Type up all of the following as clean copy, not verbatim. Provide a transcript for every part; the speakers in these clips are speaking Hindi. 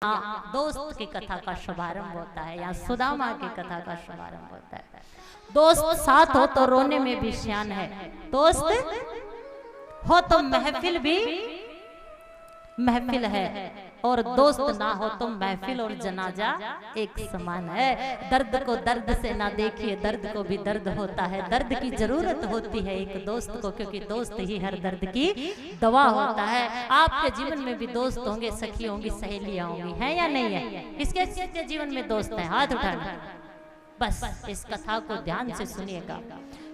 दोस्त की कथा का शुभारंभ होता है, यहाँ सुदामा की कथा का शुभारंभ होता है। दोस्त साथ हो तो रोने में भी शान है, दोस्त हो तो महफिल भी महफिल है, और दोस्त ना हो तो महफिल और जनाजा एक समान है। दर्द को दर्द से ना देखिए, दर्द को भी दर्द होता है। दर्द की जरूरत होती है एक दोस्त को, क्योंकि दोस्त ही हर दर्द की दवा होता है। आपके जीवन में भी दोस्त होंगे, सखी होंगी, सहेलियां होंगी, हैं या नहीं है? किसके जीवन में दोस्त हैं? हाथ उठाना। बस इस कथा को ध्यान से सुनिएगा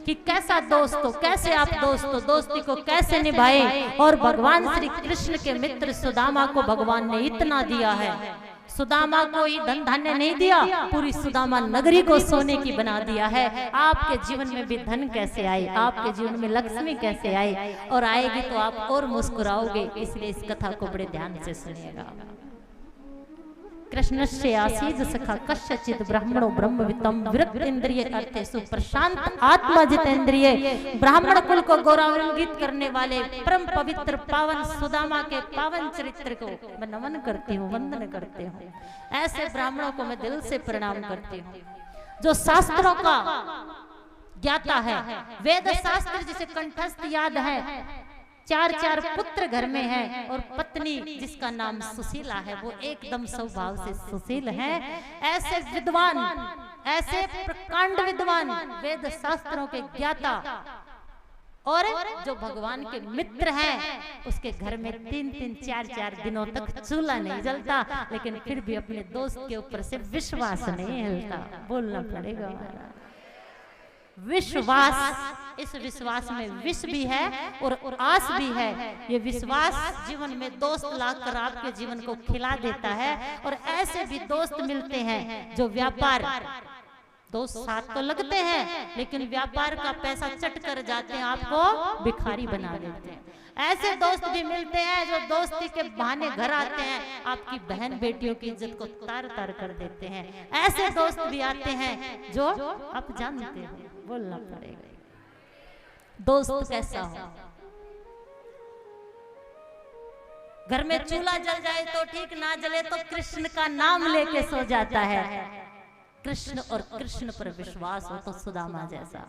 कि कैसा दोस्त हो, कैसे आप दोस्त हो, दोस्ती को कैसे निभाए। और भगवान श्री कृष्ण के मित्र सुदामा को भगवान ने इतना दिया है। सुदामा को ही धन धान्य नहीं दिया, पूरी सुदामा नगरी को सोने की बना दिया है। आपके जीवन में भी धन कैसे आए, आपके जीवन में लक्ष्मी कैसे आए, और आएगी तो आप और मुस्कुराओगे। इसलिए इस कथा को बड़े ध्यान से सुनिएगा। कृष्णस्य आसीद सखा कस्यचित् ब्राह्मणो ब्रह्मवित्तम विरक्त इंद्रिय अर्थेषु प्रशांत आत्मा जितेंद्रिय। ब्राह्मण कुल को गौरवान्वित करने वाले परम पवित्र पावन सुदामा के पावन चरित्र को मैं नमन करती हूँ, वंदन करती हूँ। ऐसे ब्राह्मणों को मैं दिल से प्रणाम करती हूँ जो शास्त्रों का ज्ञाता है, वेद शास्त्र जिसे कंठस्थ याद है। चार पुत्र घर में हैं, और पत्नी जिसका नाम सुशीला है, वो एकदम स्वभाव से सुशील है। ऐसे विद्वान, ऐसे प्रकांड विद्वान, वेद शास्त्रों के ज्ञाता, और जो भगवान के मित्र हैं, उसके घर में 3-3, 4-4 दिनों तक चूल्हा नहीं जलता, लेकिन फिर भी अपने दोस्त के ऊपर से विश्वास नहीं हिलता। बोलना पड़ेगा विश्वास। इस विश्वास में विष भी है और आस भी है। ये विश्वास जीवन में दोस्त लाकर आपके जीवन को खिला देता है। और ऐसे भी दोस्त मिलते हैं जो व्यापार, दोस्त साथ तो लगते हैं लेकिन व्यापार का पैसा चट कर जाते हैं, आपको भिखारी बना देते हैं। ऐसे दोस्त भी मिलते हैं जो दोस्ती के बहाने घर आते हैं, आपकी बहन बेटियों की इज्जत को तार तार कर देते हैं। ऐसे दोस्त भी आते हैं जो आप जानते हो। बोलना पड़ेगा दोस्त कैसा हो। घर में चूल्हा जल जाए तो ठीक, ना जले तो कृष्ण का नाम लेके सो जाता है। कृष्ण और कृष्ण पर विश्वास हो तो सुदामा जैसा।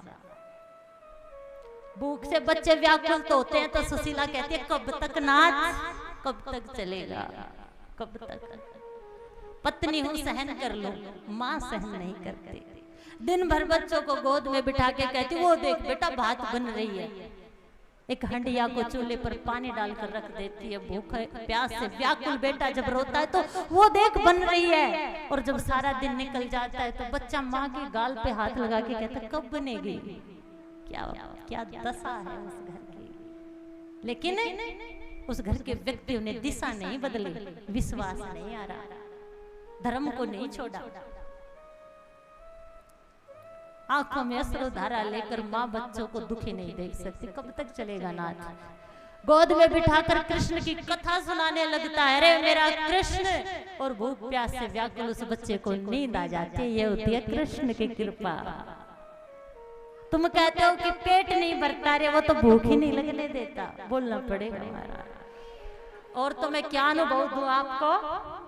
भूख से बच्चे व्याकुल तो होते हैं, तो सुशीला कहती है कब तक नाच, कब तक चलेगा, कब तक। पत्नी हूं सहन कर लो, मां सहन नहीं करती। दिन भर बच्चों को गोद में बिठा के कहती, वो देख बेटा भात बन रही है। एक हंडिया को चूल्हे पर पानी डालकर रख देती है। भूख प्यास से व्याकुल बेटा जब रोता है तो वो देख बन रही है। और जब सारा दिन निकल जाता है तो बच्चा माँ की गाल पे हाथ लगा के कहता है कब बनेगी। क्या दशा है उस घर की। लेकिन उस घर के व्यक्तियों ने दिशा नहीं बदली, विश्वास नहीं आ रहा, धर्म को नहीं छोड़ा। आंखों में अश्रु धारा लेकर माँ बच्चों को दुखी नहीं देख सकती। कब तक चलेगा नाच। गोद में बिठाकर कृष्ण की कथा सुनाने लगता है, अरे मेरा कृष्ण। और भूख प्यास से व्याकुल उस बच्चे को नींद आ जाती है। ये होती है कृष्ण की कृपा। तुम कहते हो कि पेट नहीं भरता, रे वो तो भूख ही नहीं लगने देता। बोलना पड़ेगा हमारा। और तो मैं क्या अनुभव दूं आपको।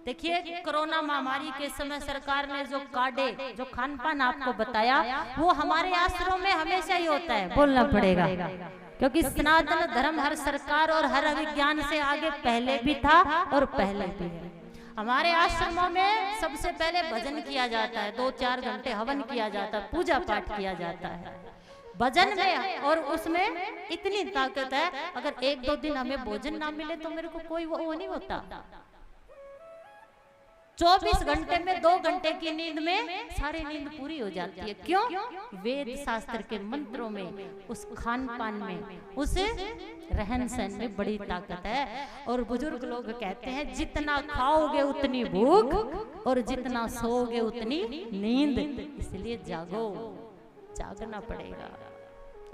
देखिए कोरोना महामारी के समय सरकार ने जो काढ़े, जो खान पान आपको बताया, वो हमारे आश्रम में हमेशा ही होता है। बोलना पड़ेगा, क्योंकि सनातन धर्म हर सरकार और हर अभिज्ञान से आगे पहले भी था और पहले भी है। हमारे आश्रमों में सबसे पहले भजन किया जाता है, 2-4 घंटे हवन किया जाता है, पूजा पाठ किया जाता है भजन में। और उसमें इतनी ताकत है, अगर 1-2 दिन हमें भोजन ना मिले तो मेरे को कोई वो नहीं होता। 24 घंटे में 2 घंटे की नींद में सारी नींद पूरी हो जाती है। क्यों? वेद शास्त्र के मंत्रों में, उस खान पान में, उस रहन सहन में बड़ी ताकत है। और बुजुर्ग लोग कहते हैं जितना खाओगे उतनी भूख, और जितना सोओगे उतनी नींद। इसलिए जागो, जागना पड़ेगा।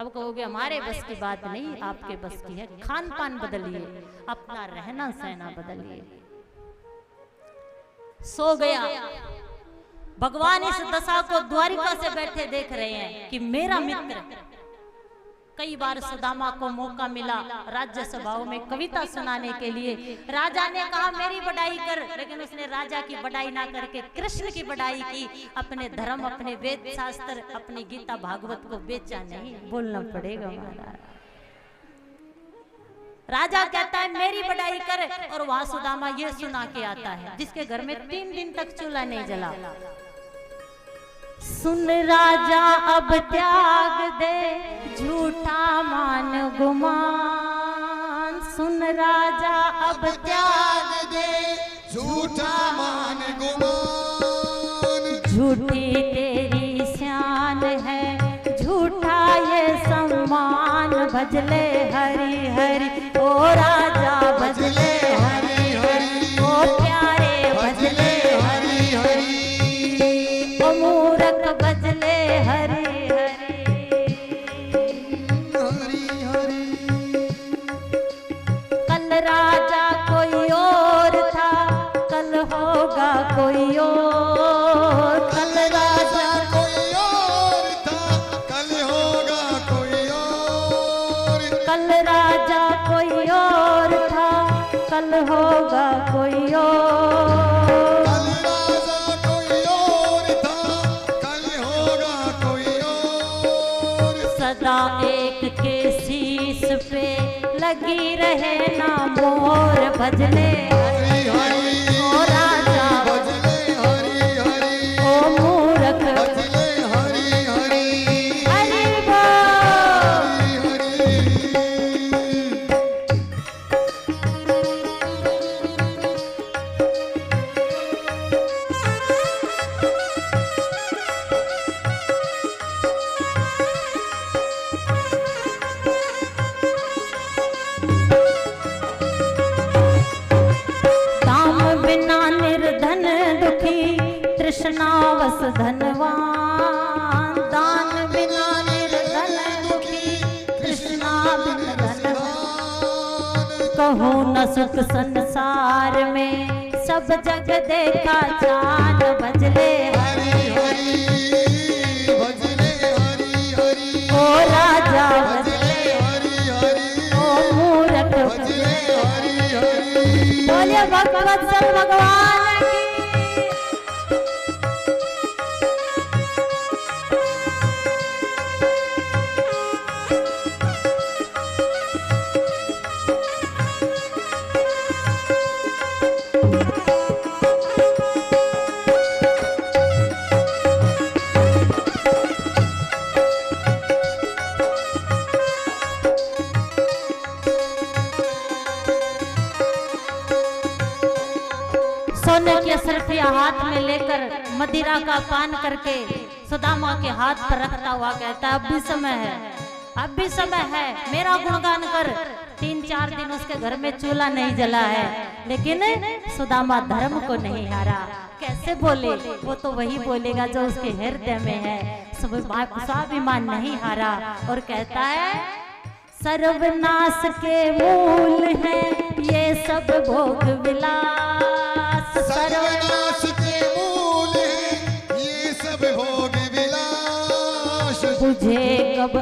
अब कहोगे हमारे बस की बात नहीं, आपके बस की है। खान पान बदलिए, अपना रहना सहना बदलिए। सो गया। भगवान इस दशा को द्वारिका से बैठे देख रहे हैं कि मेरा मित्र कई बार सुदामा को मौका मिला राज्यसभाओं में कविता सुनाने के लिए। राजा ने कहा मेरी बढ़ाई कर, लेकिन उसने राजा की बढ़ाई ना करके कृष्ण की बढ़ाई की। अपने धर्म, अपने वेद शास्त्र, अपनी गीता भागवत को बेचा नहीं, बोलना पड़ेगा महाराज। राजा कहता है मेरी बढ़ाई कर, और वहां सुदामा ये सुना के आता है जिसके घर में 3 दिन तक चूल्हा नहीं जला। सुन राजा अब त्याग दे झूठा मान गुमान, सुन राजा अब त्याग दे झूठा मान गुमान। झूठी तेरी शान है, झूठा ये सम्मान, भजले हरि हरि ओ राजा भजले हरि हरि, ओ प्यारे भजले हरि हरि, ओ मूरख भजले हरि हरि हरि। कल राजा कोई और था, कल होगा कोई और, कल राजा कोई और था, कल होगा कोई और। कल राजा कोई और था, कल होगा कोई और। कल राजा कोई और था, कल होगा कोई और। सदा एक के शीश पे लगी रहे ना मोर, भजले हरि हरि ओ राजा भजले हरि हरि, ओ मूरख भजले हरि हरि हरि बोल। हरि हरि। दाम बिना निर्धन दुखी, तृष्णावश धनवान। दान बिना निर्धन दुखी, तृष्णा बिन धनवान। कहूँ न सुख संसार में, सब जग देखा चान, भजले हरि हरि भजले हरि हरि, ओ राजा भजले भजले हरि हरि, ओ मूरख भजले हरि हरि। बोलिए भगवत्सल भगवान की। सोने की असरफिया हाथ में लेकर मदिरा का पान करके सुदामा के हाथ पर रखता हुआ कहता है अब भी समय है, अब भी समय है, मेरा गुणगान कर। 3-4 दिन उसके घर में चूल्हा नहीं जला है, लेकिन सुदामा धर्म को नहीं हारा। कैसे बोले? वो तो वही बोलेगा जो उसके हृदय में है। स्वाभिमान नहीं हारा और कहता है सर्वनाश के मूल है ये सब भोग विलास। सर्वनाश के मूल है ये सब भोग विलास। बुझे कब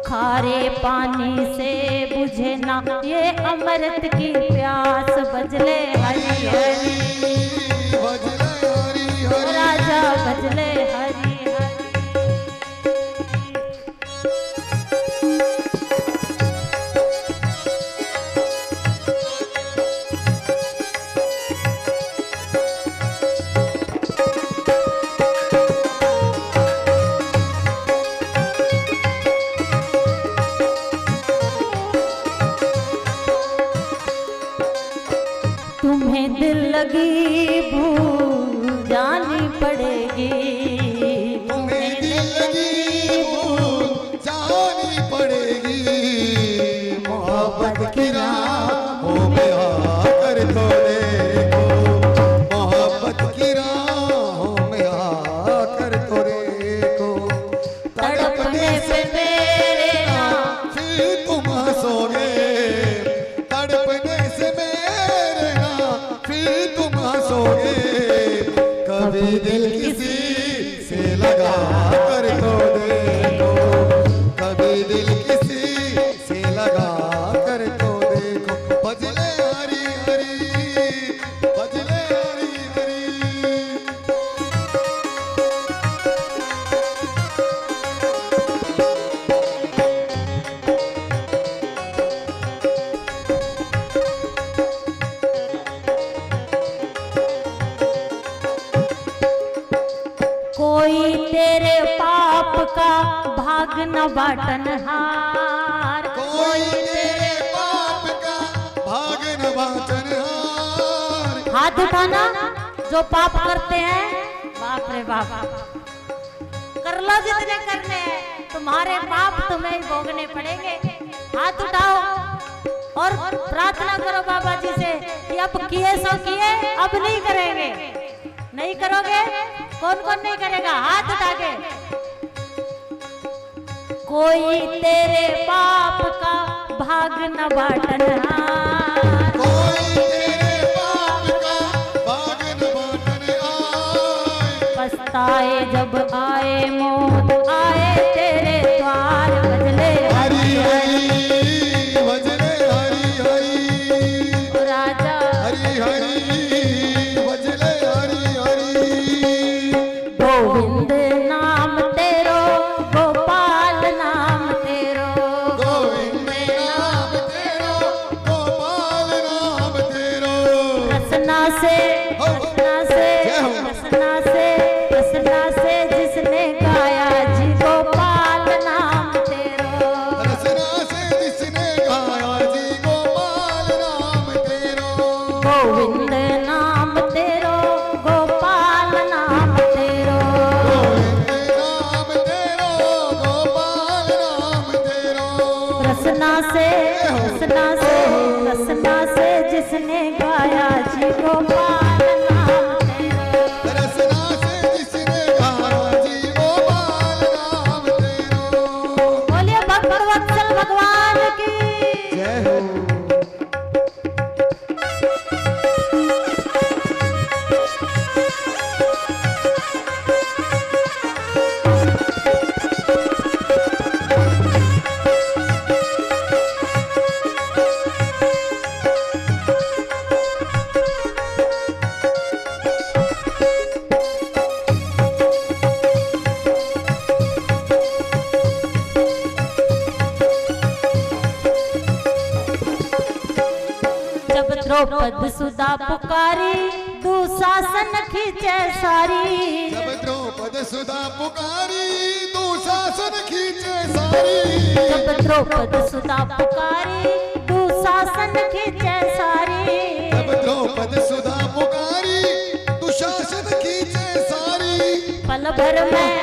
खारे पानी से बुझे ना ये अमृत की प्यास। भजले हरि हरि भजले हरि हरि, राजा भजले हरि हरि। तुम्हें दिल लगी भूल जानी पड़ेगी। तुम्हें दिल लगी भूल जानी पड़ेगी। मोहब्बत की राहों में आकर तो देखो, मोहब्बत की राहों में आकर तो देखो। तड़पने से मेरे नाम फिर तुम हंसोगे, तड़पने से मेरे नाम फिर तुम हंसोगे। कभी दिल किसी से लगा कर तो देखो, कभी दिल भाग न बाटन हार। कोई तेरे पाप का भाग न बाटन हार। हाथ उठाना जो पाप करते हैं, बाप रे बाप, कर लो जितने करने हैं, तुम्हारे पाप तुम्हें ही भोगने पड़ेंगे। हाथ उठाओ और प्रार्थना करो बाबा जी से कि अब किए सो किए, अब नहीं करेंगे। नहीं करोगे? कौन कौन नहीं करेगा? हाथ उठा के। कोई तेरे पाप का भाग न बाटन हार। कोई तेरे पाप का भाग न बाटन हार। पछताए जब आए मौत, आए तेरे द्वार, बजले हरि हरि भजने हरि हरि। राजा हरि हरि भजने हरि हरि। गोविंद नाम तेरो, गोपाल नाम तेरो। गोविंद नाम तेरो, गोपाल नाम तेरो। रसना से, रसना से, रसना से, रसना से जिसने गाया जी गोपाल नाम तेरो। रसना से जिसने गाया जी गोपाल नाम तेरो। गोविंद नाम तेरो, गोपाल नाम तेरो। गोविंद नाम तेरो, गोपाल नाम तेरो। रसना से, रसना से, रसना से जिसने गाया जी गोपाल नाम तेरो। रसना से जिसने गाया जी गोपाल नाम तेरो। बोलिए भक्त वत्सल भगवान की जय हो। जब द्रौपद सुधा पुकारी, दुशासन खींचे सारी। जब द्रौपद सुधा पुकारी, दुशासन खींचे सारी। जब द्रौपद सुधा पुकारी, दुशासन खींचे सारी। जब द्रौपद सुधा पुकारी, दुशासन खींचे सारी। पल भर में,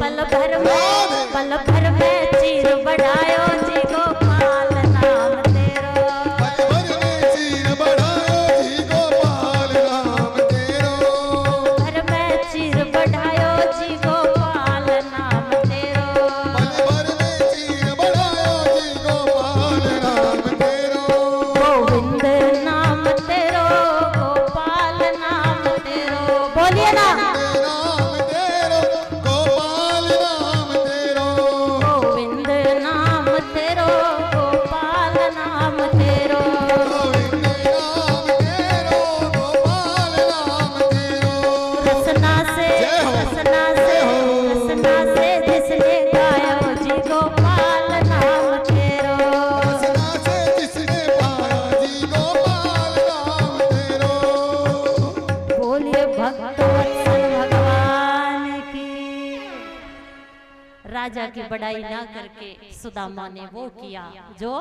पल भर में, पल भर में चीर बढ़ायो जी गोपाल नाम तेरो। पल भर में चीर बढ़ायो जी गोपाल नाम तेरो। भर में चीर बढ़ायो जी गोपाल नाम तेरो। पल भर में चीर बढ़ायो जी गोपाल नाम तेरो। गोविंद नाम तेरो, गोपाल नाम तेरो। बोलिए ना। नाम तेरो, गोपाल नाम तेरो। गोविंद नाम तेरो, गोपाल नाम तेरो। गोविंद नाम तेरो, गोपाल नाम तेरो। रसना से, जय हो। रसना से, रसना से जिसने गाया जी गोपाल नाम तेरो। रसना से जिसने पाया जी गोपाल नाम तेरो। बोलिए भक्त वत्सल भगवान की। राजा की बड़ाई ना करके सुदामा ने वो किया जो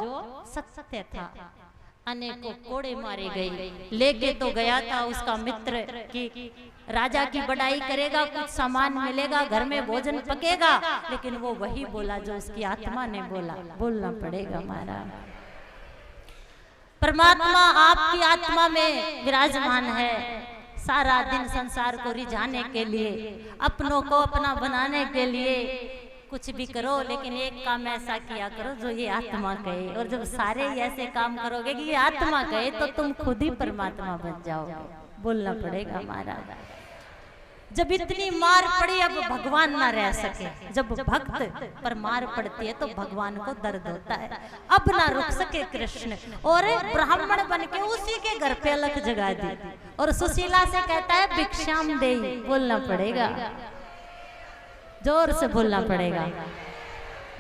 सत्य था। अनेकों कोड़े मारे गए, लेके तो गया था उसका मित्र कि राजा की बड़ाई करेगा, कुछ सामान मिलेगा, घर में भोजन पकेगा, लेकिन वो वही बोला जो उसकी आत्मा ने बोला। बोलना पड़ेगा महाराज। परमात्मा आपकी आत्मा में विराजमान है। सारा दिन संसार को रिझाने के लिए, अपनों को अपना बनाने के लिए कुछ भी करो, लेकिन एक काम ऐसा किया करो जो ये आत्मा कहे। और जब सारे ऐसे काम करोगे कि ये आत्मा कहे, तो तुम खुद ही परमात्मा बन जाओगे। बोलना पड़ेगा महाराज। जब इतनी मार पड़ी, अब भगवान ना रह सके। जब भक्त पर मार पड़ती है तो भगवान को दर्द होता है। अब ना रुक सके कृष्ण, और ब्राह्मण बन के उसी के घर पे अलग जगा दी, और सुशीला से कहता है भिक्षाम देई। बोलना पड़ेगा, जोर से बोलना पड़ेगा।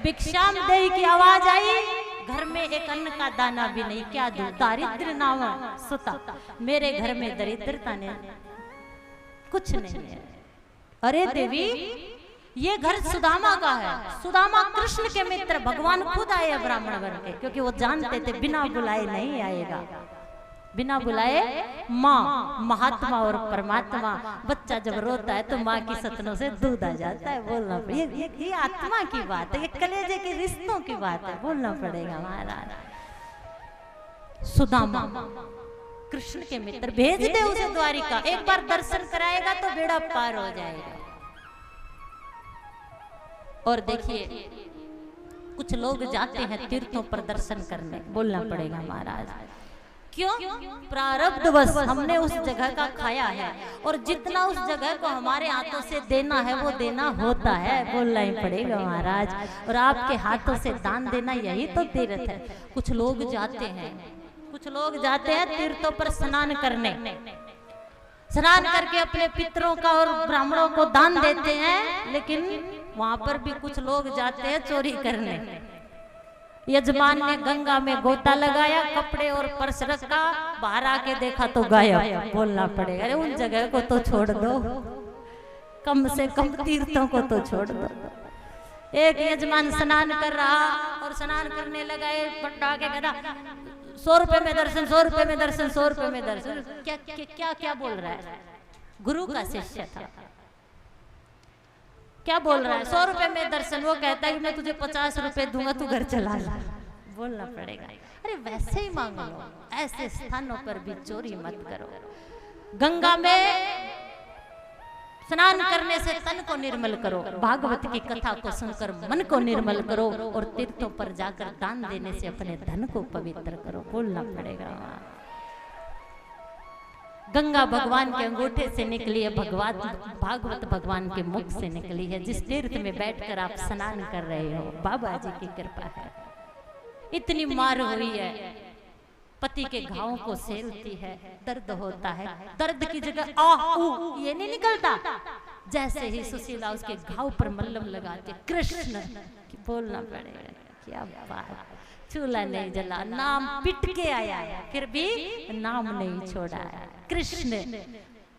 भिक्षाम देई की आवाज आई, घर में एक अन्न का दाना भी नहीं, क्या दूं दारिद्र नाम सुता। मेरे घर में दरिद्रता ने कुछ नहीं है। अरे देवी, ये घर सुदामा का है। सुदामा कृष्ण के मित्र, भगवान खुद आए ब्राह्मण बन के, क्योंकि वो जानते थे बिना बुलाए नहीं आएगा। बिना बुलाए माँ, महात्मा और परमात्मा। बच्चा जब रोता है तो माँ की सतनों से दूध आ जाता है। बोलना ये आत्मा की बात है, ये कलेजे के रिश्तों की बात है, बोलना पड़ेगा महाराज। सुदामा कृष्ण के मित्र, भेज दे उसे द्वारिका, एक बार दर्शन कराएगा तो बेड़ा पार हो जाएगा। और देखिए कुछ लोग जाते हैं तीर्थों पर दर्शन करने, बोलना पड़ेगा महाराज। क्यों? प्रारब्धवश हमने उस जगह का खाया है, और जितना उस जगह को हमारे हाथों से देना है वो देना होता है, बोलना ही पड़ेगा महाराज। और आपके हाथों से दान देना यही तो तीर्थ है। कुछ लोग जाते हैं, कुछ लोग जाते हैं तीर्थों पर स्नान करने, स्नान करके अपने पितरों का और ब्राह्मणों को दान देते हैं, लेकिन वहां पर भी कुछ लोग जाते हैं चोरी करने। यजमान ने गंगा में गोता लगाया, कपड़े और पर्स रखा, बाहर आके देखा तो गायब, बोलना पड़ेगा। अरे उन जगह को तो छोड़ दो, कम से कम तीर्थों को तो छोड़ दो। एक यजमान स्नान कर रहा और स्नान करने लगा, पट्टा के कहता 100 रुपए में दर्शन, 100 रुपए में दर्शन, 100 रुपए में दर्शन। क्या क्या क्या क्या बोल रहा है? गुरु का शिष्य था, क्या बोल रहा है? 100 रुपए में दर्शन। वो कहता है कि मैं तुझे 50 रुपए दूंगा, तू घर चला जा, बोलना पड़ेगा। अरे वैसे ही मांग लो, ऐसे स्थानों पर भी चोरी मत करो। गंगा में स्नान करने से तन को निर्मल करो, भागवत की कथा को सुनकर मन को निर्मल करो, और तीर्थों पर जाकर दान देने से अपने धन को पवित्र करो, बोलना पड़ेगा। गंगा भगवान के अंगूठे से निकली है, भागवत भगवान के मुख से निकली है। जिस तीर्थ में बैठकर आप स्नान कर रहे हो, बाबा जी की कृपा है। इतनी मार हुई है, पति के घावों को सेलती है, दर्द होता है, दर्द की जगह ये नहीं निकलता। जैसे ही सुशीला उसके घाव पर मल्लम लगाते, कृष्ण, बोलना पड़ेगा। क्या बात, चूल्हा नहीं जला, नाम पिट के आया है, फिर भी नाम नहीं छोड़ा है। कृष्ण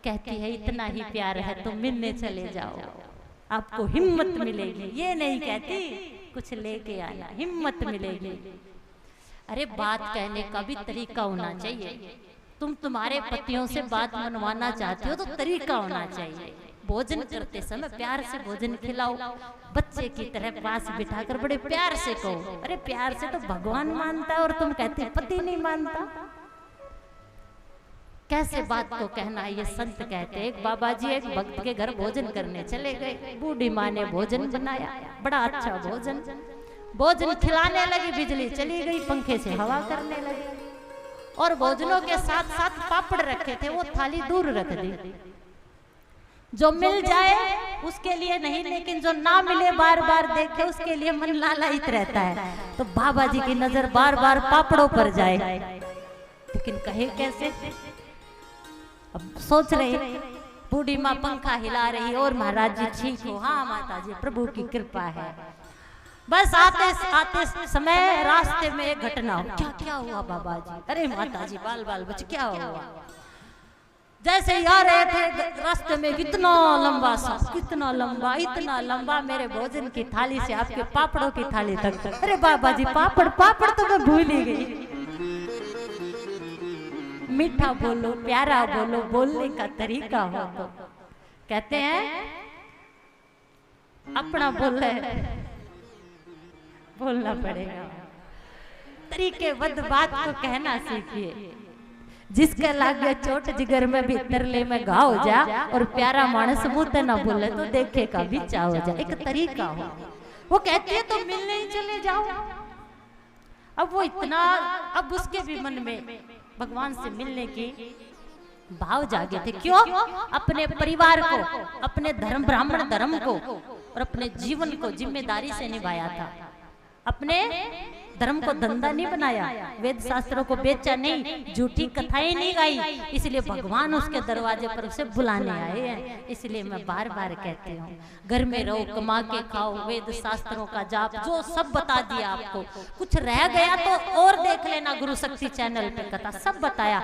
कहती है इतना ही प्यार है तो मिलने चले जाओ, आपको हिम्मत मिलेगी। ये नहीं कहती कुछ लेके आना, हिम्मत मिलेगी। अरे बात कहने का भी तरीका होना चाहिए। तुम तुम्हारे पतियों से बात मनवाना चाहते हो तो तरीका होना चाहिए। भोजन करते समय प्यार से भोजन खिलाओ, बच्चे की तरह पास बिठाकर बड़े प्यार से कहो। अरे प्यार से तो भगवान मानता है और तुम कहते पति नहीं मानता। कैसे बात को कहना है, ये संत कहते हैं। एक बाबा जी एक भक्त के घर भोजन करने चले गए, बूढ़ी माँ ने भोजन बनाया, बड़ा अच्छा भोजन। भोजन खिलाने लगी, बिजली चली गई, पंखे से हवा करने लगी, और भोजनों के साथ साथ पापड़ रखे थे, वो थाली दूर रख दी। जो मिल जाए उसके लिए नहीं, लेकिन जो ना मिले बार बार देखे उसके लिए मन लालायित रहता है। तो बाबा जी की नजर बार बार पापड़ों पर जाए, लेकिन कहे कैसे। अब सोच रहे, बूढ़ी माँ पंखा हिला रही और महाराज जी ठीक हो। हाँ माता जी, प्रभु की कृपा है। बस आते आते समय रास्ते में एक घटना हो। क्या क्या हुआ बाबा जी? अरे माता जी, बाल बाल बच क्या हुआ? जैसे ही आ रहे थे रास्ते में इतना लंबा सा, कितना लंबा, इतना लंबा, मेरे भोजन की थाली से आपके पापड़ों की थाली तक। अरे बाबा जी, पापड़ पापड़ तो मैं भूल ही गई। मीठा बोलो, प्यारा बोलो, बोलने का तरीका हो तो। कहते हैं अपना बोले, बोलना पड़ेगा। तरीके बद बात को कहना सीखिए। जिसका लागे चोट जिगर में भी तरले में घाव हो जा, और प्यारा मानस मुंह ना बोले तो देखे का भी चाह हो जा। एक तरीका हो। वो कहती है तो मिलने ही चले जाओ। अब वो इतना, अब उसके भी मन में भगवान से मिलने की भाव जागे थे। क्यों? अपने परिवार को, अपने धर्म, ब्राह्मण धर्म को और अपने जीवन को जिम्मेदारी से निभाया था। अपने धर्म को धंधा नहीं बनाया, वेद शास्त्रों को बेचा नहीं, झूठी कथाएं नहीं गाई। इसलिए भगवान उसके दरवाजे पर उसे बुलाने आए हैं। इसलिए मैं बार बार कहती हूँ, घर में रहो, कमा के खाओ, वेद शास्त्रों का जाप, जो सब बता दिया आपको। कुछ रह गया तो और देख लेना, गुरु शक्ति चैनल पे कथा सब बताया।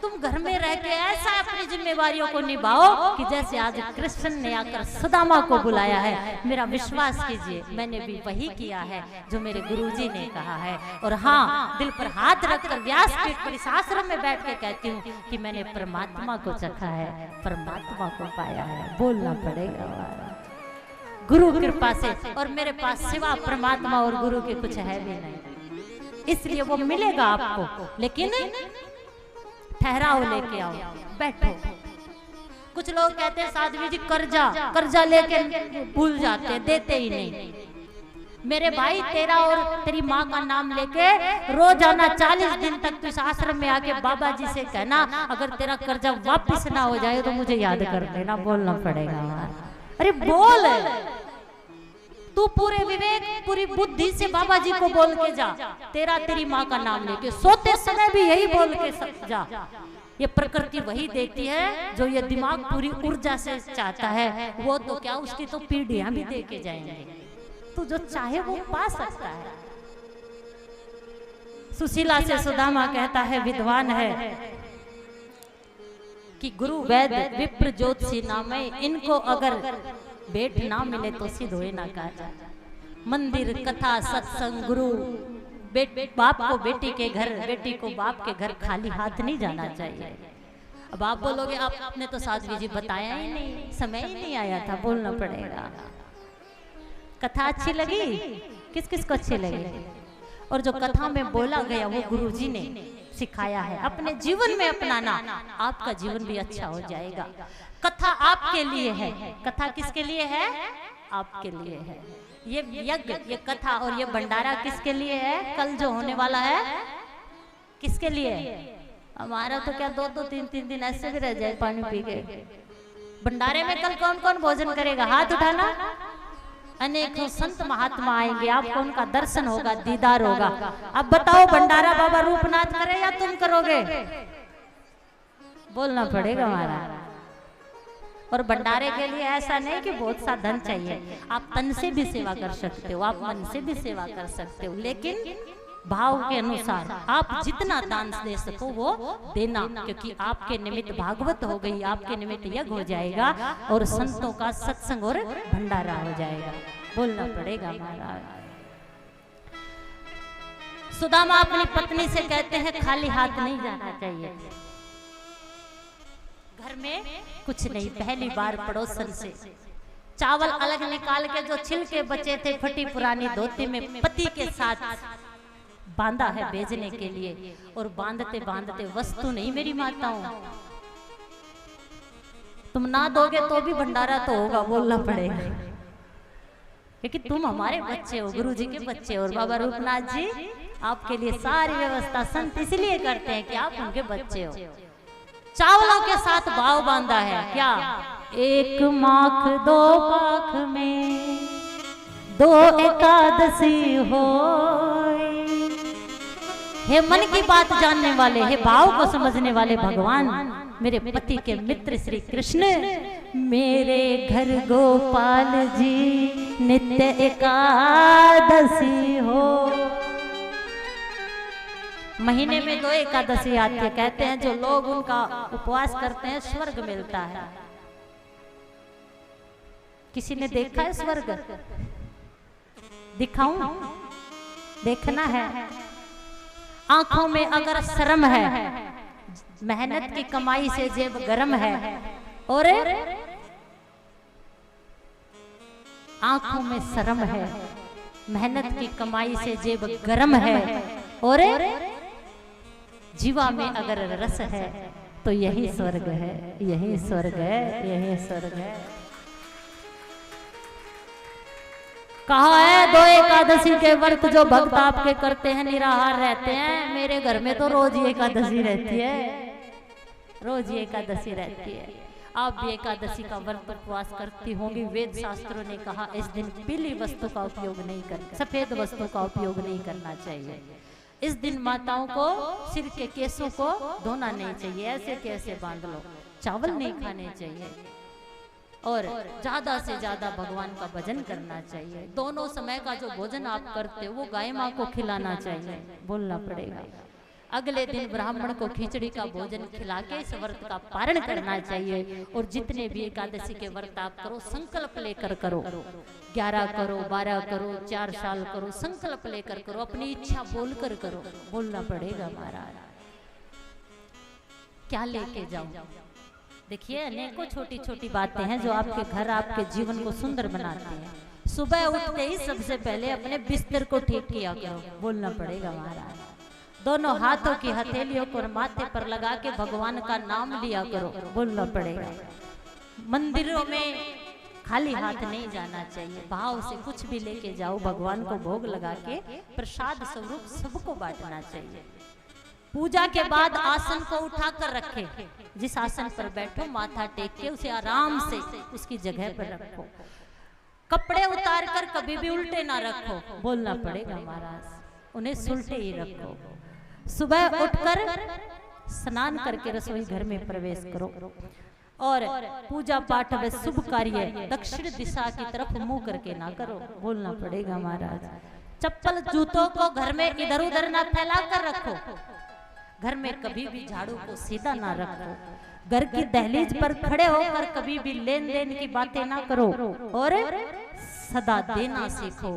तुम घर में रह के ऐसा अपनी जिम्मेवारियों को निभाओ कि जैसे आज कृष्ण ने आकर सुदामा को बुलाया है। मेरा विश्वास कीजिए, मैंने भी वही किया है जो मेरे गुरुजी ने कहा है। और हाँ, दिल पर हाथ रखकर व्यासपीठ पर इस आश्रम में बैठ के कहती हूँ कि मैंने परमात्मा को चखा है, परमात्मा को पाया है। बोलना पड़ेगा गुरु कृपा से, और मेरे पास सिवा परमात्मा और गुरु के कुछ है भी नहीं, इसलिए वो मिलेगा आपको, लेकिन ठहराओ, लेके आओ, बैठो। कुछ लोग कहते हैं साध्वी जी कर्जा लेके भूल जाते, देते ही नहीं। मेरे भाई, तेरा और तेरी माँ का नाम लेके रोजाना 40 दिन तक तू इस आश्रम में आके बाबा जी से कहना, अगर तेरा कर्जा वापस ना हो जाए तो मुझे याद कर देना। बोलना पड़ेगा, अरे बोल, तू पूरे विवेक पूरी बुद्धि से बाबा जी को बोल के जा, तेरी माँ का नाम लेके सोते समय भी यही बोल के जा। ये प्रकृति वही देती है जो ये दिमाग पूरी ऊर्जा से चाहता है, वो तो क्या उसकी तो पीढ़ियां भी दे के जाएंगे। तू जो चाहे वो पा सकता है। सुशीला से सुदामा कहता है विद्वान है कि गुरु वैद विप्र ज्योतिषी नाम है, इनको अगर भेंट ना मिले तो सिद्ध होए ना काज। मंदिर कथा सत्संग गुरु बाप को बेटी के घर, बेटी को बाप के घर खाली हाथ नहीं जाना चाहिए। अब आप बोलोगे आपने तो साध्वी जी बताया ही नहीं, समय ही नहीं आया था। बोलना पड़ेगा। कथा अच्छी लगी? किस किस को अच्छी लगी? और जो कथा में बोला गया वो गुरुजी ने सिखाया है, अपने जीवन में अपनाना, आपका जीवन भी अच्छा हो जाएगा। कथा आपके लिए है। कथा किसके लिए है? आपके लिए है। ये यज्ञ, ये कथा और ये भंडारा किसके लिए है? कल जो होने वाला है किसके लिए? हमारा तो क्या 2-2 3-3 दिन ऐसे भी रह जाए पानी पी के। भंडारे में कल कौन कौन भोजन करेगा? हाथ उठाना। अनेकों संत महात्मा आएंगे, आपको उनका दर्शन होगा, दीदार होगा। अब बताओ भंडारा बाबा रूपनाथ करे या तुम करोगे? बोलना पड़ेगा हमारा। और भंडारे के लिए ऐसा नहीं कि बहुत सा धन चाहिए, आप तन से भी सेवा कर सकते हो, आप मन से भी सेवा कर सकते हो, लेकिन भाव के अनुसार आप जितना दान दे सको वो देना, क्योंकि आपके निमित्त भागवत हो गई, आपके निमित्त यज्ञ हो जाएगा और संतों का सत्संग और भंडारा हो जाएगा। बोलना पड़ेगा महाराज। सुदामा अपनी पत्नी से कहते हैं खाली हाथ नहीं जाना चाहिए। घर में कुछ नहीं, पहली बार पड़ोसन से चावल अलग निकाल के जो छिलके बचे थे फटी पुरानी धोती में पति के साथ बांधा है भेजने के लिए, और बांधते बांधते वस्तु नहीं मेरी माताओं, तुम ना दोगे तो भी भंडारा तो होगा। बोलना पड़ेगा, क्योंकि तुम हमारे बच्चे हो, गुरु जी के बच्चे, और बाबा रूपनाथ जी आपके लिए सारी व्यवस्था संत इसलिए करते हैं कि आप उनके बच्चे हो। चावलों के साथ भाव बांधा है क्या? एक माख दो पाख में दो एकादशी हो। हे मन की बात जानने वाले, हे भाव को समझने वाले भगवान, मेरे पति के मित्र श्री कृष्ण, मेरे घर गोपाल जी नित्य एकादशी हो। महीने में 2 एकादशी आती है। कहते हैं जो लोग उनका उपवास करते हैं स्वर्ग मिलता है। किसी ने देखा है स्वर्ग? दिखाऊं? देखना है। आंखों में अगर शर्म है, मेहनत की कमाई से जेब गरम है, और आंखों में शर्म है, मेहनत की कमाई से जेब गरम है, और जीवा में अगर रस है तो यही स्वर्ग है, यही स्वर्ग है, यही स्वर्ग है। कहा है 2 एकादशी के व्रत जो भक्त आपके करते हैं निराहार रहते हैं। मेरे घर में तो रोज ही एकादशी रहती है, रोज ही एकादशी रहती है। आप भी एकादशी का व्रत उपवास करती होंगी। वेद शास्त्रों ने कहा इस दिन पीली वस्तु का उपयोग नहीं करना, सफेद वस्तु का उपयोग नहीं करना चाहिए। इस दिन माताओं को सिर के केसों को धोना नहीं चाहिए, ऐसे कैसे बांध लो। चावल नहीं खाने चाहिए, और ज्यादा से ज्यादा भगवान का भजन करना चाहिए। दोनों समय का जो भोजन आप करते हो वो गाय माँ को खिलाना चाहिए। बोलना पड़ेगा। अगले दिन ब्राह्मण को खिचड़ी का भोजन खिला के इस व्रत का पारण करना चाहिए। और जितने भी एकादशी के व्रत आप करो, संकल्प लेकर करो, 11 करो, 12 करो, 4 साल करो, संकल्प लेकर करो, अपनी इच्छा बोलकर करो। बोलना पड़ेगा महाराज, क्या लेके जाऊं। देखिए अनेकों छोटी छोटी बातें हैं जो आपके घर, आपके जीवन को सुंदर बनाती हैं। सुबह उठते ही सबसे पहले अपने बिस्तर को ठीक किया करो। बोलना पड़ेगा महाराज। दोनों हाथों की हथेलियों को माथे पर लगा के भगवान का नाम लिया करो। बोलना पड़ेगा। मंदिरों में खाली हाथ नहीं जाना चाहिए, भाव से कुछ भी लेके जाओ, भगवान को भोग लगा के प्रसाद स्वरूप सबको बांटना चाहिए। पूजा के बाद आसन को उठाकर रखे, जिस आसन पर बैठो माथा टेक के उसे आराम से उसकी जगह पर रखो। कपड़े उतार कर कभी भी उल्टे ना रखो। बोलना पड़ेगा महाराज, उन्हें सुलटे ही रखो। सुबह उठकर स्नान करके रसोई घर में प्रवेश करो और पूजा पाठ व शुभ कार्य दक्षिण दिशा की तरफ मुंह करके ना करो। बोलना पड़ेगा महाराज। चप्पल जूतों को घर में इधर उधर ना फैला कर रखो। घर में कभी भी झाड़ू को सीधा ना रखो। घर की दहलीज पर खड़े होकर कभी भी लेन देन की बातें ना करो और सदा देना सीखो।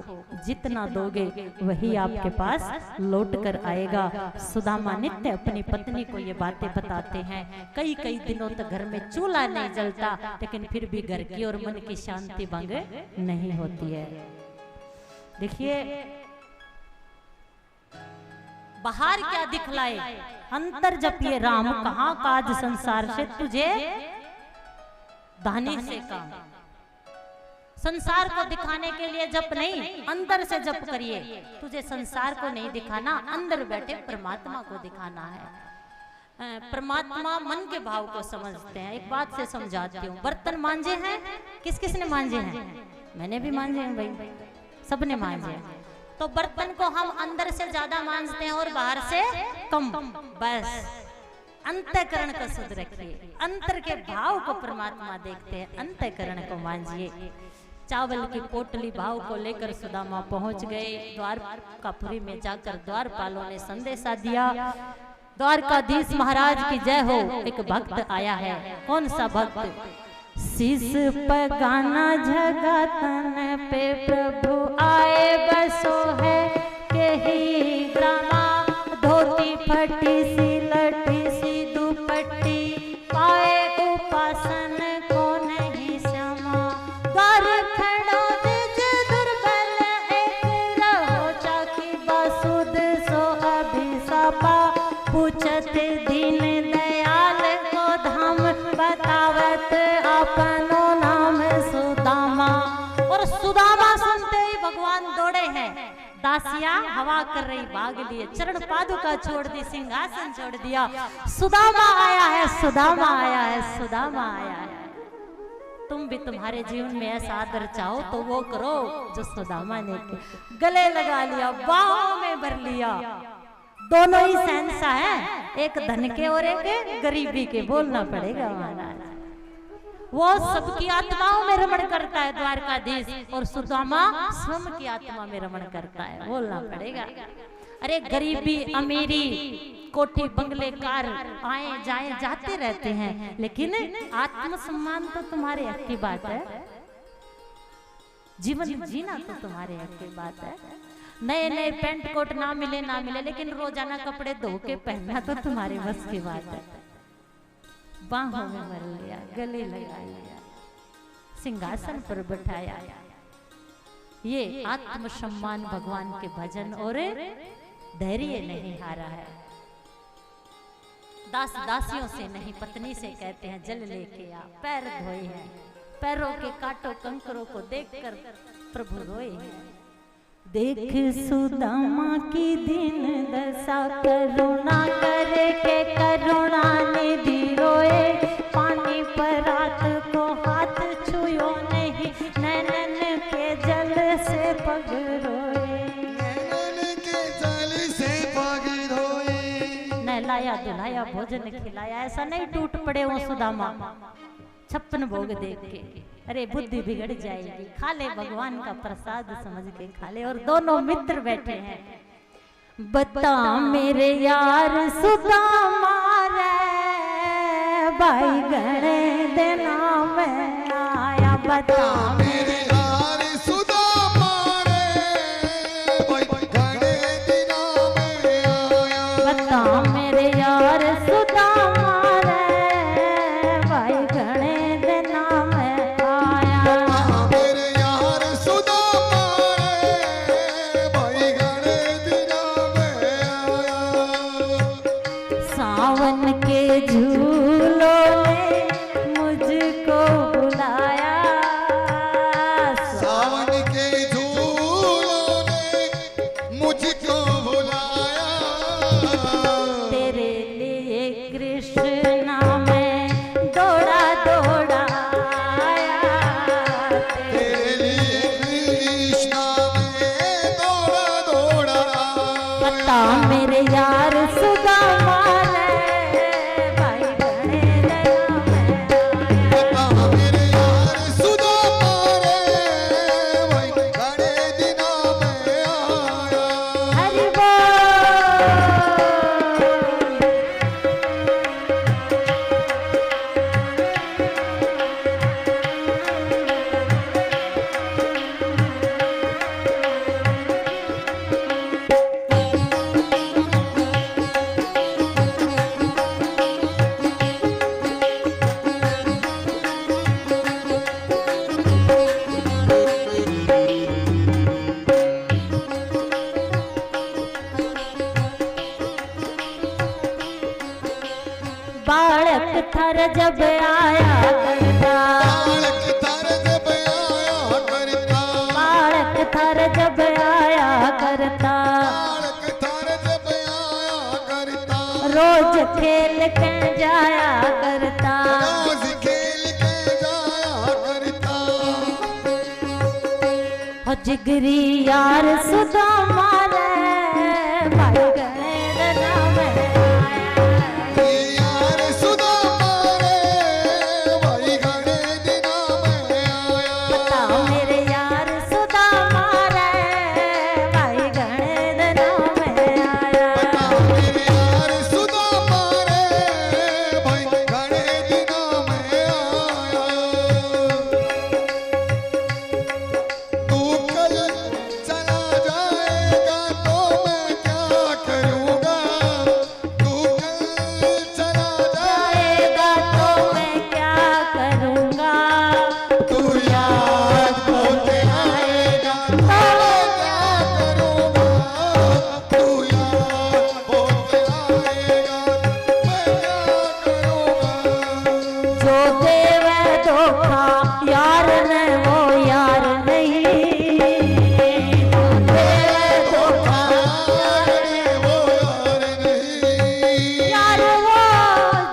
जितना दोगे वही आपके पास लौट कर आएगा। सुदामा नित्य अपनी पत्नी को ये बातें बताते हैं। कई कई दिनों तक घर में चूल्हा नहीं जलता, लेकिन फिर भी घर की और मन की शांति भंग नहीं होती है। देखिए बाहर क्या दिखलाए, अंतर जपिए राम, कहाँ काज संसार से तुझे धानी से काम। संसार को दिखाने के लिए जप नहीं, अंदर से जप करिए। तुझे संसार को नहीं दिखाना, अंदर बैठे परमात्मा को दिखाना है। परमात्मा मन के भाव को समझते हैं। एक बात से समझाती हूँ, बर्तन मांजे हैं, किस किस ने मांजे हैं? मैंने भी मांजे हैं भाई, सबने मांजे हैं। तो बर्तन को हम अंदर से ज्यादा मांजते हैं और बाहर से कम। बस अंतःकरण को शुद्ध रखिए, अंतर के भाव को परमात्मा देखते हैं, अंतःकरण को मांजिए। चावल की पोटली भाव को लेकर सुदामा पहुंच गए। द्वारकापुरी में जाकर द्वारपालों ने संदेशा दिया, द्वारकाधीश महाराज की जय हो। एक भक्त आया है। कौन सा भक्त? शीश पगाना जगतन पे प्रभु आए बसो है के ही ग्रामा। धोती फटी सी लटी सी दुपट्टी पाए उपासन को नहीं क्षमा। द्वार खड़ो निज दुर्बल एक रहो चाकी बसुद सो अभिशापा। पूछत दीन दयाल को धाम बतावत अपनो नाम सुदामा। और सुदामा सुनते ही भगवान दौड़े हैं। दासिया हवा कर रही भाग लिए, चरण पादुका छोड़ दी, सिंहासन छोड़ दिया। सुदामा आया है, सुदामा आया है, सुदामा आया है। तुम भी तुम्हारे जीवन में ऐसा आदर चाहो तो वो करो जो सुदामा ने किया। गले लगा लिया, बाहों में भर लिया। दोनों ही शहंशाह हैं, एक धन के और एक गरीबी के। बोलना पड़ेगा महाराज। वो सबकी आत्माओं में रमण करता है द्वारकाधीश, और सुदामा स्वयं की आत्मा में रमण करता है। बोलना पड़ेगा। अरे गरीबी अमीरी कोठी बंगले कार आए जाए जाते रहते हैं, लेकिन आत्मसम्मान तो तुम्हारे हक की बात है। जीवन जीना तो तुम्हारे हक की बात है। नए नए पेंट कोट ना मिले, लेकिन रोजाना कपड़े धो के पहनना तो तुम्हारे बस की बात है। बाहों में भर लिया, गले लगा लिया, सिंहासन पर बैठाया। ये आत्मसम्मान भगवान के भजन और धैर्य नहीं हारा है। दास दासियों से नहीं, पत्नी से कहते हैं जल लेके आ। पैर धोए हैं, पैरों के कांटों कंकरों को देखकर प्रभु रोए हैं। देख सुदामा की दीन दशा, करुणा करे के करुणा निधि रोए। पानी पर रात को हाथ छुयो नहीं, नैनन के जल से पग रोए। नैनन के जल से पग रोए। नहलाया धुलाया भोजन खिलाया, ऐसा नहीं टूट पड़े वो सुदामा 56 भोग देख के। अरे बुद्धि बिगड़ जाएगी, खा ले भगवान का प्रसाद समझ के खा ले। और दोनों मित्र बैठे हैं। बता मेरे यार सुदामा रे भाई गणे देना मैं आया। बता मेरे यार सुदामा रे भाई घणे दिना में आया। बता मेरे यार सुदामा रे भाई गणे देना मैं आया। मेरे यार सुदामा रे भाई घणे दिना में आया। सावन के झूलों ने मुझको बुलाया। सावन के झूलों ने मुझको बुलाया। तेरे लिए कृष्णा में दौड़ा दौड़ा आया। तेरे लिए कृष्णा में दौड़ा दौड़ा बता मेरे यार सुदामा रे भाई गणे दया में आया। बता मेरे यार सुदामा रे भाई घणे दिना में आया। हरि बोल। बालक थर जब आया करता। बालक थर जब आया करता। बालक थर जब आया करता। बालक थर जब आया करता। रोज खेल के जाया करता। रोज खेल के जाया करता। ओ जिगरी यार सुदामा रे भाई गणे दया में आया। ये यार सुदामा रे भाई घणे दिना में आया। बता मेरे यार सुदामा रे भाई गणे दया में आया। बता मेरे यार सुदामा रे भाई घणे दिना में आया। तू कल चला जाएगा तो मैं क्या करूँगा। तू कल चला जाएगा तो मैं क्या करूँगा। तू याद होते आएगा तो मैं क्या करूँगा। तू याद होते आएगा मैं क्या करूँगा। जो देवे धोखा यार ने वो यार नहीं। जो देवे धोखा यार ने वो यार नहीं। यार वो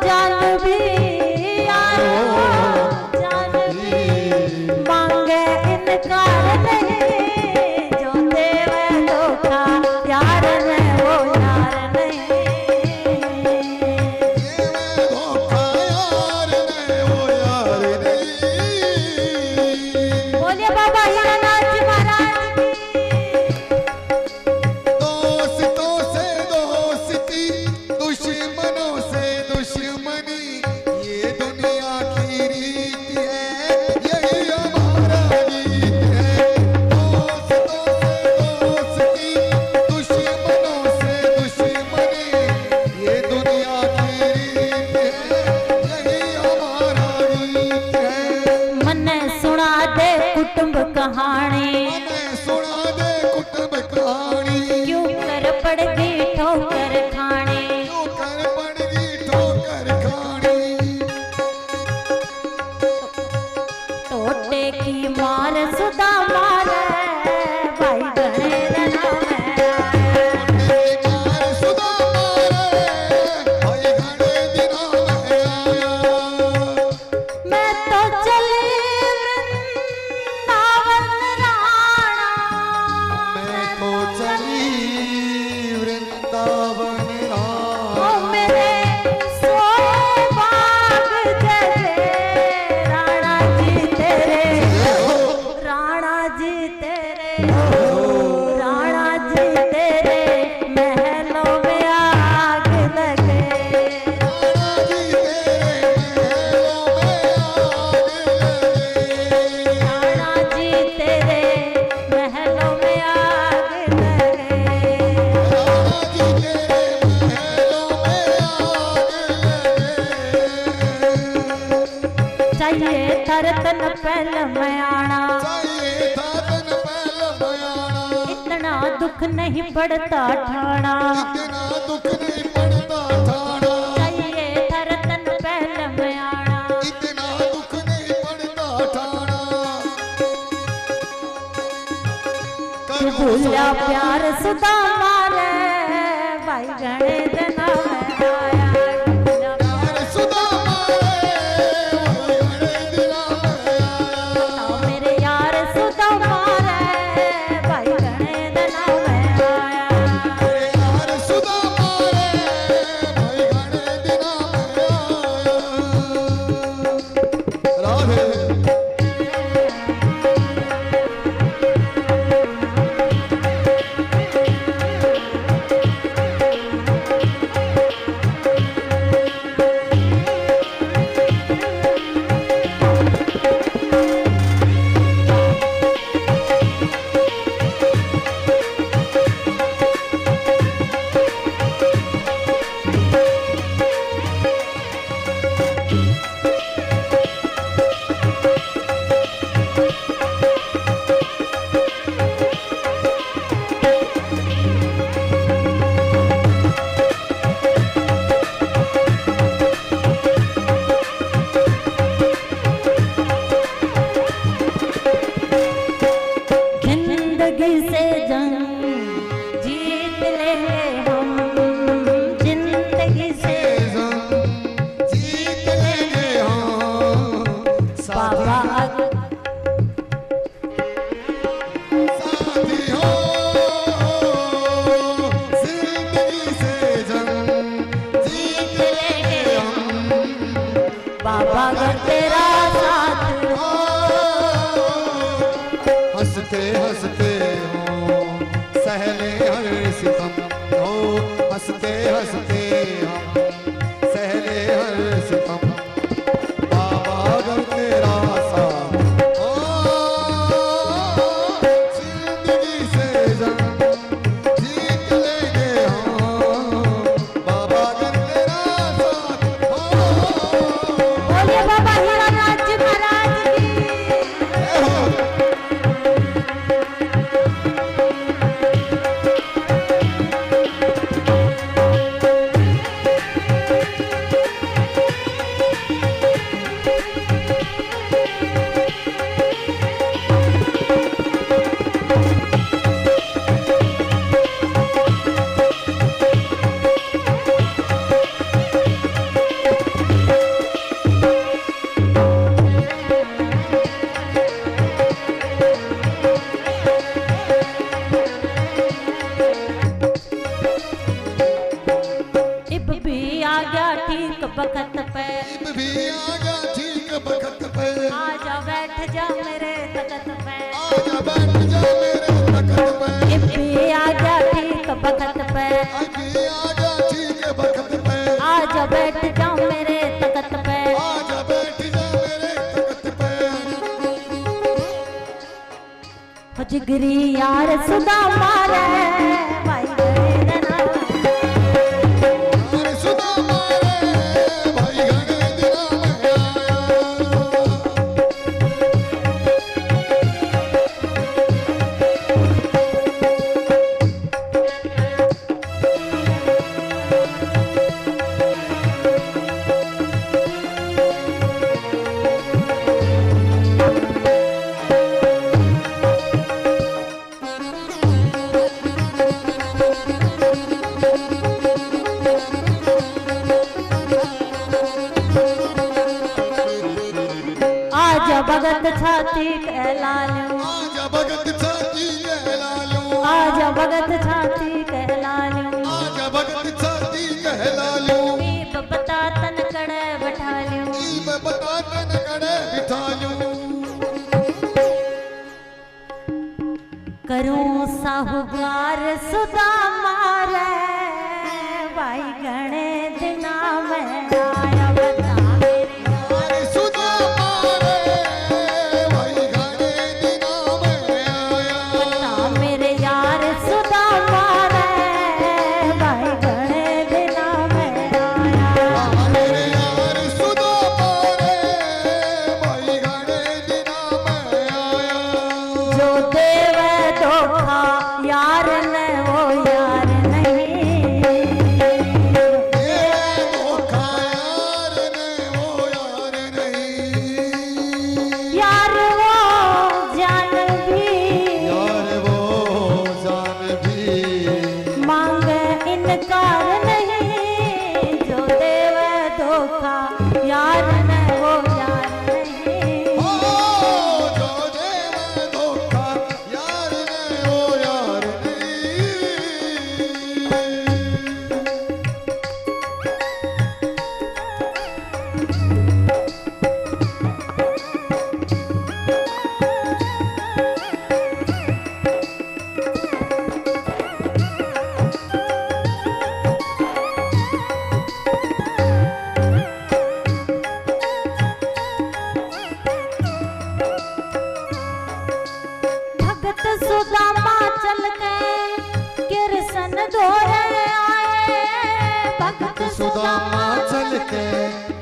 जान भी यार वो जान भी मांगे इनकार नहीं। जो देवे धोखा यार ने वो यार नहीं। ये मैं धोखा यार ने वो यार नहीं। बोलिए बाबा हीरानाथ जी महाराज की। दोस्तों से दोस्ती दुश्मनों से दुश्मनी ये दुनिया की रीत है। यही हमारा गीत है। दोस्तों से दोस्ती दुश्मनों से दुश्मनी ये दुनिया की रीत है। यही हमारा गीत है। मन्ने सुना दे कुटुंब कहानी। हमें सुना दे कुटुंब कहानी। क्यों कर पड़ गई ठोकर खानी। क्यों कर पड़ गई ठोकर खानी। टोटे की मार सुदामा रे भाई गणे दया में आया। तेरी मार सुदामा रे भाई घणे दिना में आया। मैं तो चली वृंदावन राणा। मैं तो चली वृंदावन ओ राम। मेरे सोए बाग जगे राणा जी तेरे। राणा जी तेरे। राणा जी तेरे मैं चाहिए थर तन पहल मैं आना, चाहिए था तन पहल बयाना, इतना दुख नहीं पड़ता ठाना, इतना दुख नहीं पड़ता ठाना, चाहिए थर तन पहल मैं आना, इतना दुख नहीं पड़ता ठाना। तू भूलिया प्यार सुदामा रे भाई घणे जना में आया, भूलिया प्यार सुदामा रे भाई घणे दिना में आया, मेरे यार सुदामा रे भाई घणे जना में आया, मेरे यार सुदामा रे भाई घणे दिना में आया। राधे जिंदगी से जंग जीत लेंगे हम, जिंदगी से जीत लेंगे हम बाबा साथी हो, जिंदगी से जंग जीत लेंगे हम, बाबा अगर तेरा साथ हंसते हंसते हो सहले हर सितम हो, हंसते हंसते हम सहले हर सितम, बाबा अगर तेरा साथ हो, जिंदगी से जंग जीत लेंगे हम, बाबा अगर तेरा साथ हो। बोलिए बाबा हीरानाथ जी महाराज की। इब भी आ गया ठीक बखत पे, इब भी आ गया ठीक बखत पे, आजा बैठ जा मेरे तखत पे, आजा बैठ जा मेरे तखत पे, इब भी आ गया ठीक बखत पे, इब भी आ गया ठीक बखत पे, आजा बैठ जा मेरे तखत पे, आजा बैठ जा मेरे तखत पे। हो जिगरी यार सुदामा रे भाई घणे जना यार सुदामा रे भाई घणे दिना में आया, आजा भगत छाती कहला लूं, आजा भगत छाती कहला लूं, आजा भगत छाती कहला लूं, आजा भगत छाती कहला लूं, दीप बता तन कड़े बैठा लूं, ईब बता तन कड़े बिठा लूं, करूं साहूकार सुदामा रे भाई घणे दिना में आया, बता मेरे यार सुदामा रे भाई घणे दिना में आया, बता मेरे यार सुदामा रे भाई घणे दिना में आया, मेरे यार सुदामा रे सुदामा चल के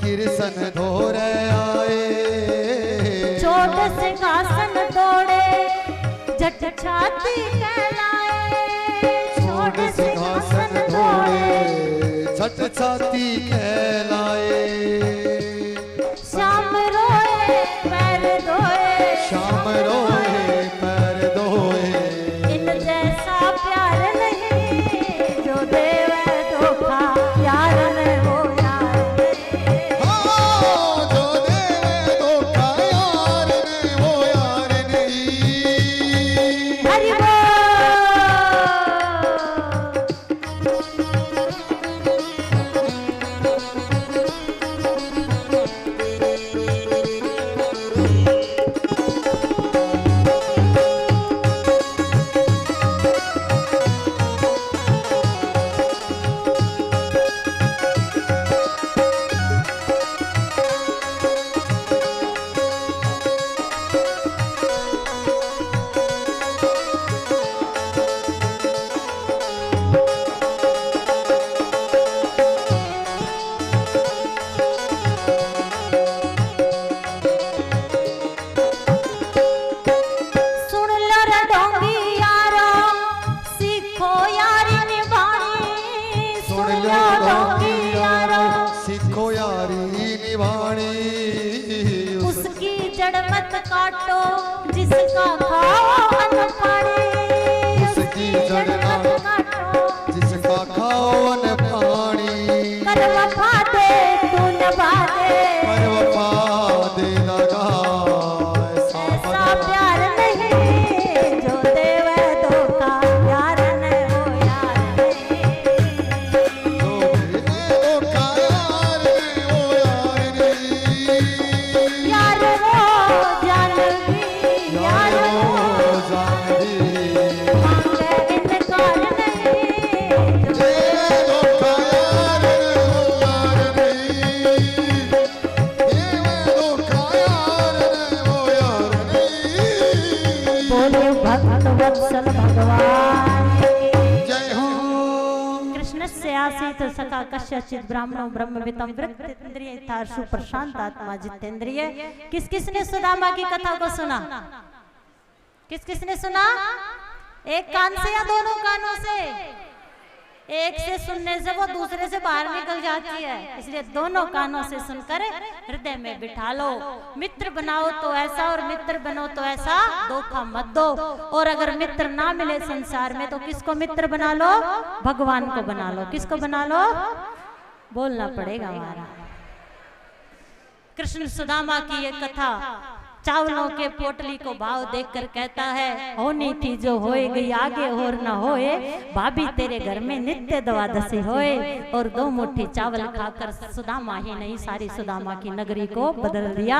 कृष्ण धोरे आए, छोड़ सिंहासन दौड़े झट छाती कहलाए, छोड़ सिंहासन दौड़े झट छाती कहलाए। श्याम रोए पैर धोए, श्याम रोए पैर धोए, इन जैसा प्यार नहीं जो देवे धोखा यार ने वो यार ने। हाँ, जो देवे धोखा यार ने वो यार नहीं। हरि बोल। सीखो यारी निभानी, उसकी जड़ मत काटो जिसका खाओ अन्न पानी, उसकी जड़ मत काटो जिसका खाओ अन्न पानी। कर वफा दे तू निभा दे, पर वफा दे लगा ऐसा प्यार नहीं जो देवे धोखा यार ने वो यार ने। जो देवे धोखा यार ने वो यार नहीं। यार वो जान भी यार वो जान भी मांगे इनकार नहीं जो देवे धोखा यार ने वो यार नहीं। देवे धोखा यार ने वो यार नहीं। बोले भक्त वत्सल भगवान की। जय हो। कृष्ण से आसीत सखा कश्यचित ब्राह्मणो ब्रह्मवितम वृत्तेन्द्रिय थार्षु प्रशांत आत्मा जितेंद्रिय। किस किसने सुदामा की कथा को सुना? किस किसने सुना? एक कान से या दोनों कानों से? एक से सुनने से वो दूसरे से बाहर निकल जाती है, इसलिए दोनों कानों से सुनकर हृदय में बिठा लो। मित्र बनाओ तो ऐसा और मित्र बनो तो ऐसा धोखा मत दो। और अगर मित्र ना मिले संसार में तो किसको मित्र बना लो? भगवान को बना लो। किसको बना लो? बोलना पड़ेगा हमारा। कृष्ण सुदामा की ये कथा चावलों के पोटली को भाव देखकर कहता है, होनी थी जो होए गई आगे और न होए, भाभी तेरे घर में नित्य द्वादशी होए। और 2 मुट्ठी चावल खाकर सुदामा ही नहीं सारी सुदामा की नगरी को बदल दिया।